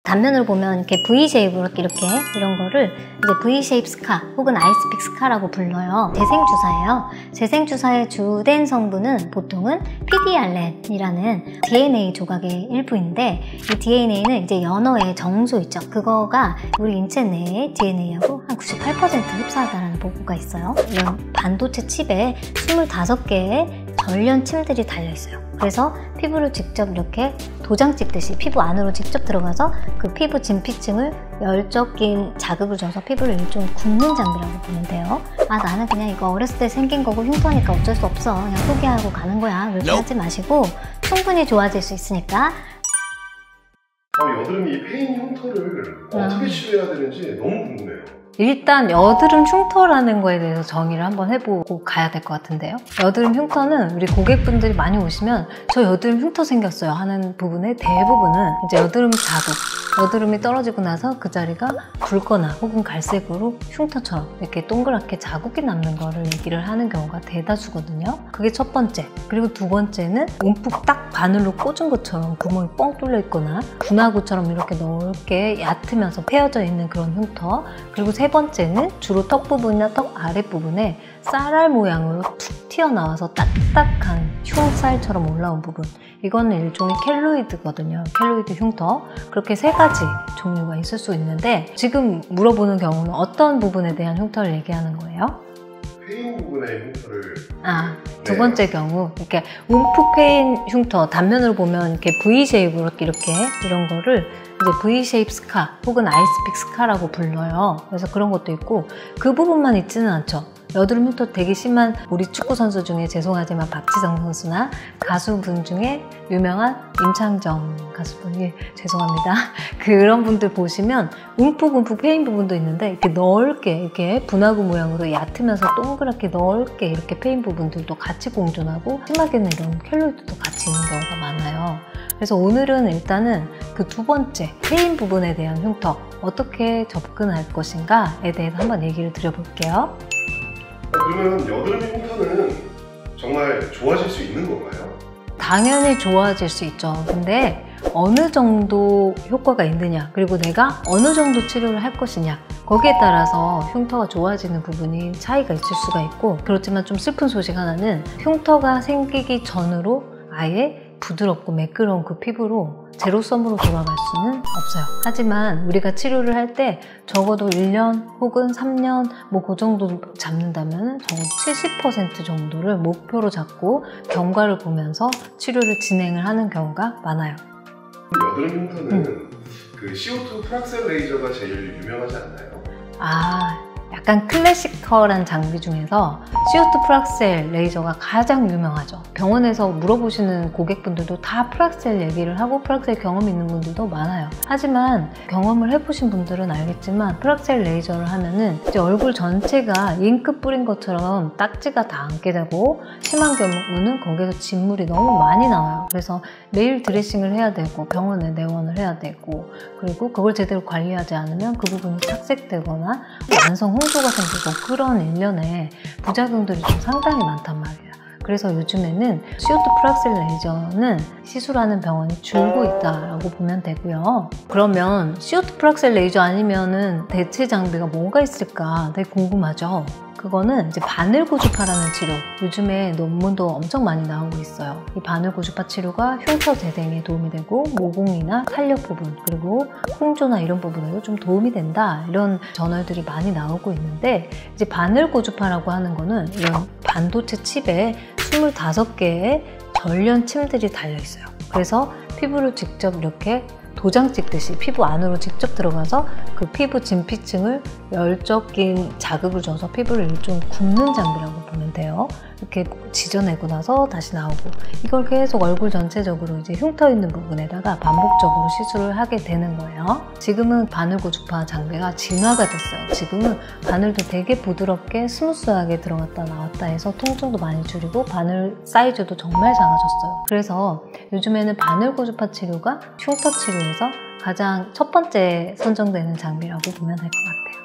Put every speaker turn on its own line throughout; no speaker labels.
단면으로 보면 이렇게 V-쉐입으로 이렇게 이런 거를 이제 V-쉐입 스카 혹은 아이스픽 스카라고 불러요. 재생주사예요. 재생주사의 주된 성분은 보통은 PDRN이라는 DNA 조각의 일부인데, 이 DNA는 이제 연어의 정수 있죠. 그거가 우리 인체 내의 DNA하고 한 98% 흡사하다는 보고가 있어요. 이런 반도체 칩에 25개의 전련 침들이 달려있어요. 그래서 피부를 직접 이렇게 도장 찍듯이 피부 안으로 직접 들어가서 그 피부 진피층을 열적인 자극을 줘서 피부를 일종의 굽는 장비라고 보면 돼요. 아, 나는 그냥 이거 어렸을 때 생긴 거고 흉터니까 어쩔 수 없어, 그냥 포기하고 가는 거야, 그렇게 하지 마시고 충분히 좋아질 수 있으니까.
여드름이 이 페인 흉터를 어떻게 치료해야 되는지 너무 궁금해요.
일단 여드름 흉터라는 거에 대해서 정의를 한번 해보고 가야 될 것 같은데요. 여드름 흉터는 우리 고객분들이 많이 오시면 저 여드름 흉터 생겼어요 하는 부분의 대부분은 이제 여드름 자국, 여드름이 떨어지고 나서 그 자리가 붉거나 혹은 갈색으로 흉터처럼 이렇게 동그랗게 자국이 남는 거를 얘기를 하는 경우가 대다수거든요. 그게 첫 번째. 그리고 두 번째는 움푹 딱 바늘로 꽂은 것처럼 구멍이 뻥 뚫려 있거나 분화구처럼 이렇게 넓게 얕으면서 패여져 있는 그런 흉터. 그리고 세 번째는 주로 턱 부분이나 턱 아랫부분에 쌀알 모양으로 툭 튀어나와서 딱딱한 흉살처럼 올라온 부분. 이거는 일종의 켈로이드거든요. 켈로이드 흉터. 그렇게 세 가지 종류가 있을 수 있는데, 지금 물어보는 경우는 어떤 부분에 대한 흉터를 얘기하는 거예요?
페인 부분의 흉터를.
두 번째 경우, 이렇게 움푹 패인 흉터, 단면으로 보면 이렇게 V-쉐입으로 이렇게 이런 거를 이제 V-쉐입 스카 혹은 아이스픽 스카라고 불러요. 그래서 그런 것도 있고, 그 부분만 있지는 않죠. 여드름 흉터 되게 심한 우리 축구 선수 중에, 죄송하지만 박지성 선수나 가수분 중에 유명한 임창정 가수분이, 죄송합니다, 그런 분들 보시면 움푹 패인 부분도 있는데 이렇게 넓게 이렇게 분화구 모양으로 얕으면서 동그랗게 넓게 이렇게 패인 부분들도 같이 공존하고, 심하게는 이런 켈로이드도 같이 있는 경우가 많아요. 그래서 오늘은 일단은 그 두 번째 패인 부분에 대한 흉터 어떻게 접근할 것인가에 대해서 한번 얘기를 드려볼게요.
그러면 여드름 흉터는 정말 좋아질 수 있는 건가요?
당연히 좋아질 수 있죠. 근데 어느 정도 효과가 있느냐, 그리고 내가 어느 정도 치료를 할 것이냐, 거기에 따라서 흉터가 좋아지는 부분이 차이가 있을 수가 있고, 그렇지만 좀 슬픈 소식 하나는 흉터가 생기기 전으로 아예 부드럽고 매끄러운 그 피부로 제로섬으로 돌아갈 수는 없어요. 하지만 우리가 치료를 할 때 적어도 1년 혹은 3년 그 정도 잡는다면 적어도 70% 정도를 목표로 잡고 경과를 보면서 치료를 진행을 하는 경우가 많아요.
여드름 흉터는 그 CO2 프락셀 레이저가 제일 유명하지 않나요?
약간 클래시컬한 장비 중에서 CO2 프락셀 레이저가 가장 유명하죠. 병원에서 물어보시는 고객분들도 다 프락셀 얘기를 하고 프락셀 경험이 있는 분들도 많아요. 하지만 경험을 해보신 분들은 알겠지만 프락셀 레이저를 하면은 이제 얼굴 전체가 잉크 뿌린 것처럼 딱지가 다 앉게 되고, 심한 경우는 거기에서 진물이 너무 많이 나와요. 그래서 매일 드레싱을 해야 되고 병원에 내원을 해야 되고, 그리고 그걸 제대로 관리하지 않으면 그 부분이 착색되거나 만성 홍조가 생기고, 그런 일련의 부작용들이 좀 상당히 많단 말이에요. 그래서 요즘에는 CO2 프락셀 레이저는 시술하는 병원이 줄고 있다라고 보면 되고요. 그러면 CO2 프락셀 레이저 아니면은 대체 장비가 뭐가 있을까 되게 궁금하죠. 그거는 이제 바늘 고주파라는 치료, 요즘에 논문도 엄청 많이 나오고 있어요. 이 바늘 고주파 치료가 흉터 재생에 도움이 되고, 모공이나 탄력 부분, 그리고 홍조나 이런 부분에도 좀 도움이 된다, 이런 저널들이 많이 나오고 있는데, 이제 바늘 고주파라고 하는 거는 이런 반도체 칩에 25개의 전련 침들이 달려 있어요. 그래서 피부를 직접 이렇게 도장 찍듯이 피부 안으로 직접 들어가서 그 피부 진피층을 열적인 자극을 줘서 피부를 일종의 굽는 장비라고 보면 돼요. 이렇게 지져내고 나서 다시 나오고, 이걸 계속 얼굴 전체적으로 이제 흉터 있는 부분에다가 반복적으로 시술을 하게 되는 거예요. 지금은 바늘 고주파 장비가 진화가 됐어요. 지금은 바늘도 되게 부드럽게 스무스하게 들어갔다 나왔다 해서 통증도 많이 줄이고 바늘 사이즈도 정말 작아졌어요. 그래서 요즘에는 바늘 고주파 치료가 흉터 치료에서 가장 첫 번째 선정되는 장비라고 보면 될 것 같아요.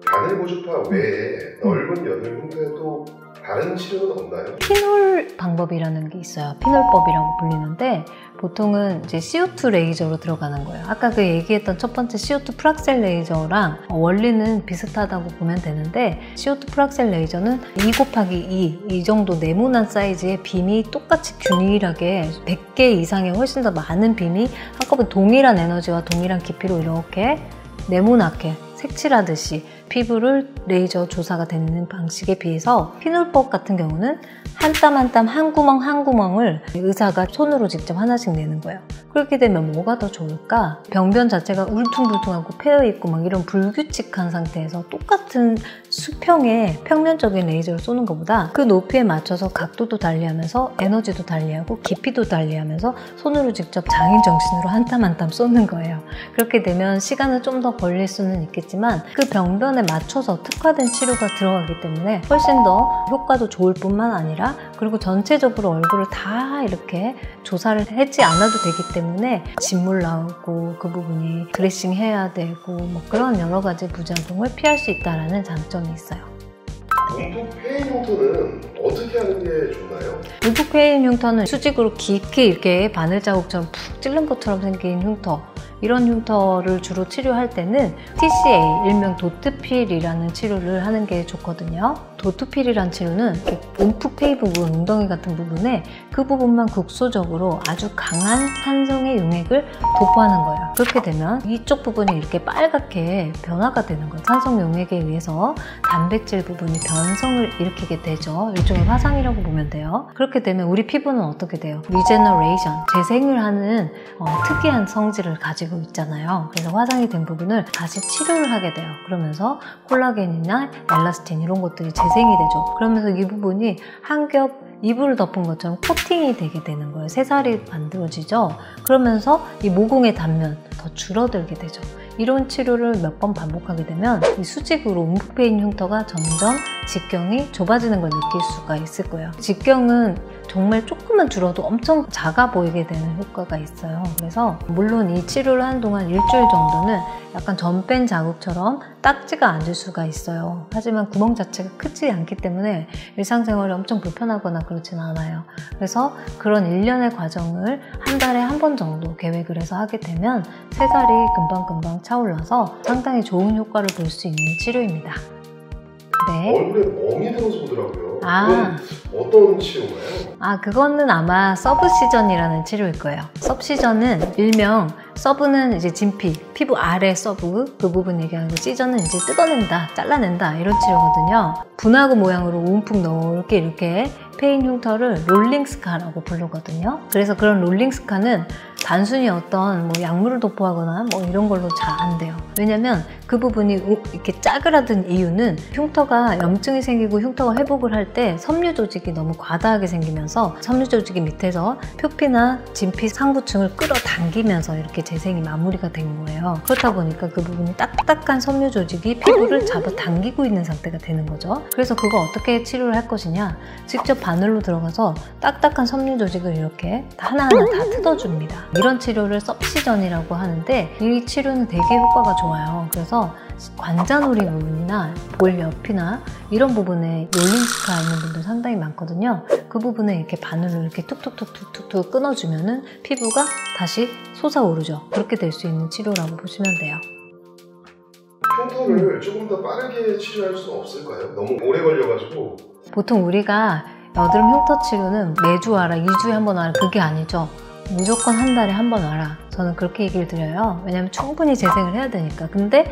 바늘 고주파 외에 넓은 여드름 흉터에도 다른 치료는 없나요?
피놀 방법이라는 게 있어요. 피놀법이라고 불리는데, 보통은 이제 CO2 레이저로 들어가는 거예요. 아까 그 얘기했던 첫 번째 CO2 프락셀 레이저랑 원리는 비슷하다고 보면 되는데, CO2 프락셀 레이저는 2 곱하기 2 이 정도 네모난 사이즈의 빔이 똑같이 균일하게 100개 이상의 훨씬 더 많은 빔이 한꺼번에 동일한 에너지와 동일한 깊이로 이렇게 네모나게 색칠하듯이 피부를 레이저 조사가 되는 방식에 비해서 피눌법 같은 경우는 한 땀 한 땀 한 구멍 한 구멍을 의사가 손으로 직접 하나씩 내는 거예요. 그렇게 되면 뭐가 더 좋을까? 병변 자체가 울퉁불퉁하고 패여있고 막 이런 불규칙한 상태에서 똑같은 수평의 평면적인 레이저를 쏘는 것보다 그 높이에 맞춰서 각도도 달리하면서 에너지도 달리하고 깊이도 달리하면서 손으로 직접 장인 정신으로 한 땀 한 땀 쏘는 거예요. 그렇게 되면 시간은 좀 더 걸릴 수는 있겠지만 그 병변에 맞춰서 특화된 치료가 들어가기 때문에 훨씬 더 효과도 좋을 뿐만 아니라, 그리고 전체적으로 얼굴을 다 이렇게 조사를 하지 않아도 되기 때문에 진물 나오고 그 부분이 드레싱 해야 되고 뭐 그런 여러 가지 부작용을 피할 수 있다는 장점이 있어요.
움푹 패인 흉터는 어떻게 하는 게 좋나요?
움푹 패인 흉터는 수직으로 깊게 이렇게 바늘 자국처럼 푹 찔른 것처럼 생긴 흉터, 이런 흉터를 주로 치료할 때는 TCA, 일명 도트필이라는 치료를 하는 게 좋거든요. 도트필이라는 치료는 움푹 패인 부분, 웅덩이 같은 부분에 그 부분만 국소적으로 아주 강한 산성의 용액을 도포하는 거예요. 그렇게 되면 이쪽 부분이 이렇게 빨갛게 변화가 되는 거예요. 산성 용액에 의해서 단백질 부분이 변성을 일으키게 되죠. 일종의 화상이라고 보면 돼요. 그렇게 되면 우리 피부는 어떻게 돼요? 리제너레이션, 재생을 하는 특이한 성질을 가지고 있잖아요. 그래서 화상이 된 부분을 다시 치료를 하게 돼요. 그러면서 콜라겐이나 엘라스틴 이런 것들이 재생이 되죠. 그러면서 이 부분이 한 겹 이불을 덮은 것처럼 코팅이 되게 되는 거예요. 새살이 만들어지죠. 그러면서 이 모공의 단면 더 줄어들게 되죠. 이런 치료를 몇 번 반복하게 되면 이 수직으로 움푹 패인 흉터가 점점 직경이 좁아지는 걸 느낄 수가 있을 거예요. 직경은 정말 조금만 줄어도 엄청 작아 보이게 되는 효과가 있어요. 그래서 물론 이 치료를 하는 동안 일주일 정도는 약간 전 뺀 자국처럼 딱지가 앉을 수가 있어요. 하지만 구멍 자체가 크지 않기 때문에 일상생활이 엄청 불편하거나 그렇진 않아요. 그래서 그런 일련의 과정을 한 달에 한 번 정도 계획을 해서 하게 되면 새살이 금방금방 차올라서 상당히 좋은 효과를 볼 수 있는 치료입니다. 네.
얼굴에 멍이 들어서 오더라고요. 그건 어떤 치료인가요?
그거는 아마 서브시전이라는 치료일 거예요. 서브시전은 일명, 서브는 이제 진피, 피부 아래 서브 그 부분 얘기하는 거, 시전은 이제 뜯어낸다, 잘라낸다 이런 치료거든요. 분화구 모양으로 움푹 넓게 이렇게 패인 흉터를 롤링스카라고 부르거든요. 그래서 그런 롤링스카는 단순히 어떤 약물을 도포하거나 이런 걸로 잘 안 돼요. 왜냐면 그 부분이 이렇게 짜그라든 이유는 흉터가 염증이 생기고 흉터가 회복을 할 때 섬유 조직이 너무 과다하게 생기면서 섬유 조직이 밑에서 표피나 진피 상부층을 끌어당기면서 이렇게 재생이 마무리가 된 거예요. 그렇다 보니까 그 부분이 딱딱한 섬유 조직이 피부를 잡아당기고 있는 상태가 되는 거죠. 그래서 그거 어떻게 치료를 할 것이냐, 직접 바늘로 들어가서 딱딱한 섬유 조직을 이렇게 하나하나 다 뜯어줍니다. 이런 치료를 서브시전이라고 하는데 이 치료는 되게 효과가 좋아요. 그래서 관자놀이 부분이나 볼 옆이나 이런 부분에 롤링스카 있는 분들 상당히 많거든요. 그 부분에 이렇게 바늘로 이렇게 툭툭툭툭툭 끊어주면은 피부가 다시 솟아오르죠. 그렇게 될 수 있는 치료라고 보시면 돼요.
흉터를 조금 더 빠르게 치료할 수 없을까요? 너무 오래 걸려가지고.
보통 우리가 여드름 흉터 치료는 매주 와라, 2주에 한 번 와라, 그게 아니죠. 무조건 한 달에 한 번 와라. 저는 그렇게 얘기를 드려요. 왜냐면 충분히 재생을 해야 되니까. 근데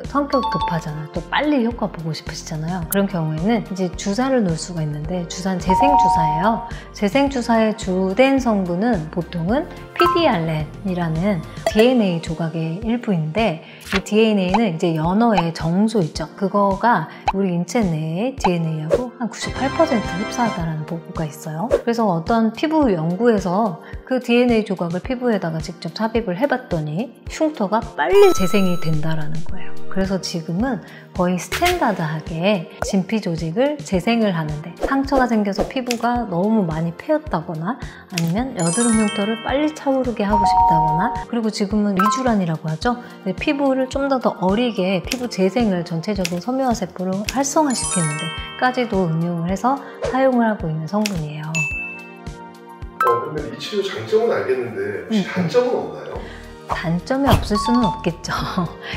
성격 급하잖아요. 또 빨리 효과 보고 싶으시잖아요. 그런 경우에는 이제 주사를 놓을 수가 있는데, 주사는 재생주사예요. 재생주사의 주된 성분은 보통은 PDRN이라는 DNA 조각의 일부인데, 이 DNA는 이제 연어의 정소 있죠. 그거가 우리 인체 내의 DNA하고 한 98% 흡사하다는 보고가 있어요. 그래서 어떤 피부 연구에서 그 DNA 조각을 피부에다가 직접 삽입을 해봤더니 흉터가 빨리 재생이 된다라는 거예요. 그래서 지금은 거의 스탠다드하게 진피 조직을 재생을 하는데, 상처가 생겨서 피부가 너무 많이 패였다거나 아니면 여드름 흉터를 빨리 차오르게 하고 싶다거나, 그리고 지금은 리쥬란이라고 하죠. 피부를 좀 더 어리게 피부 재생을, 전체적인 섬유화 세포를 활성화시키는 데까지도 응용을 해서 사용을 하고 있는 성분이에요.
그럼 그러면 이 치료 장점은 알겠는데 혹시 단점은 없나요?
단점이 없을 수는 없겠죠.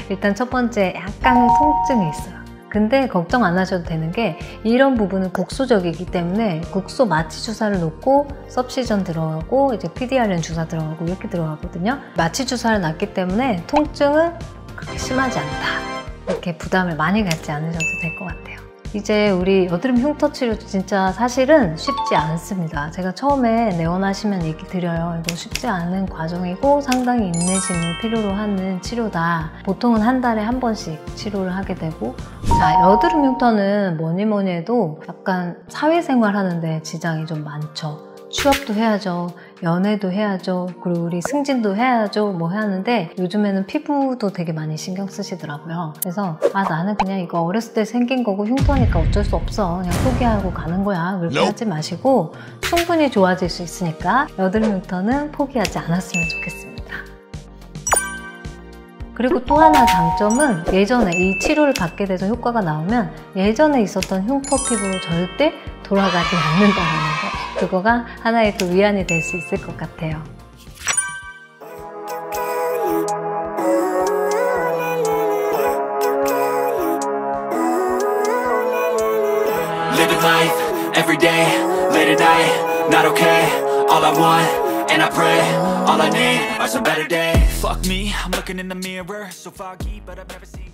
일단 첫 번째 약간의 통증이 있어요. 근데 걱정 안 하셔도 되는 게 이런 부분은 국소적이기 때문에 국소 마취 주사를 놓고 섭시전 들어가고 이제 PDRN 주사 들어가고 이렇게 들어가거든요. 마취 주사를 놨기 때문에 통증은 그렇게 심하지 않다. 이렇게 부담을 많이 갖지 않으셔도 될 것 같아요. 이제 우리 여드름 흉터 치료 진짜 사실은 쉽지 않습니다. 제가 처음에 내원하시면 얘기 드려요. 이거 쉽지 않은 과정이고 상당히 인내심을 필요로 하는 치료다. 보통은 한 달에 한 번씩 치료를 하게 되고, 자, 여드름 흉터는 뭐니 해도 약간 사회생활 하는데 지장이 좀 많죠. 취업도 해야죠, 연애도 해야죠, 그리고 우리 승진도 해야죠, 뭐 하는데 요즘에는 피부도 되게 많이 신경 쓰시더라고요. 그래서 나는 그냥 이거 어렸을 때 생긴 거고 흉터니까 어쩔 수 없어, 그냥 포기하고 가는 거야, 그렇게 하지 마시고 충분히 좋아질 수 있으니까 여드름 흉터는 포기하지 않았으면 좋겠습니다. 그리고 또 하나 장점은 예전에 이 치료를 받게 돼서 효과가 나오면 예전에 있었던 흉터 피부로 절대 돌아가지 않는다는 거, 그거가 하나의 또 위안이 될 수 있을 것 같아요.
Living life, every day, late at night, not okay. All I want, and I pray, all I need are some better days. Fuck me, I'm looking in the mirror, so foggy, but I've never seen